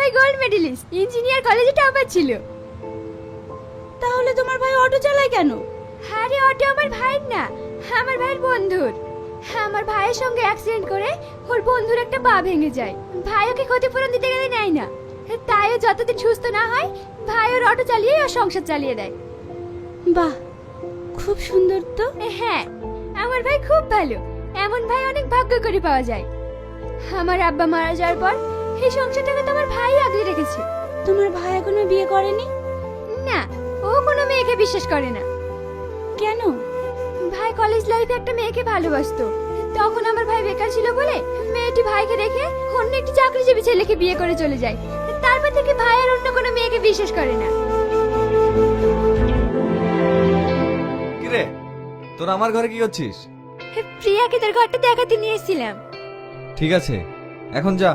ভাই gold medallist, engineer কলেজে topper ছিল। তাহলে তোমার ভাই অটো চালায় কেন? আরে অটো আমার ভাইয়ের না, আমার ভাইয়ের বন্ধুর। আমার ভাইয়ের সঙ্গে অ্যাক্সিডেন্ট করে ওর বন্ধুর একটা পা ভেঙে যায়। ভাই ওকে ক্ষতিপূরণ দিতে গেলে নেয় না, তাই ও যতদিন সুস্থ না হয় ভাই ওর অটো চালিয়ে ওর সংসার চালিয়ে দেয়। বাহ, খুব সুন্দর তো। হ্যাঁ, আমার ভাই খুব ভালো। এমন ভাই অনেক ভাগ্য করে পাওয়া যায়। আমার আব্বা মারা যাওয়ার পর এই সংসারটাকে তো আমার ভাই আগলে রেখেছে। তোমার ভাই এখনো বিয়ে করেনি? না, ও কোনো মেয়েকে বিশ্বাস করে না। কেন? ভাই কলেজ লাইফে একটা মেয়েকে ভালোবাসতো, তখন আমার ভাই বেকার ছিল বলে মেয়েটি ভাইকে রেখে অন্য একটি চাকরিজীবী ছেলেকে বিয়ে করে চলে যায়। তারপর থেকে ভাই আর অন্য কোনো মেয়েকে বিশ্বাস করে না। কিরে, তোর আমার ঘরে কি করছিস? প্রিয়াকে তার ঘরটা দেখাতে নিয়ে এসেছিলাম। ঠিক আছে, এখন যা।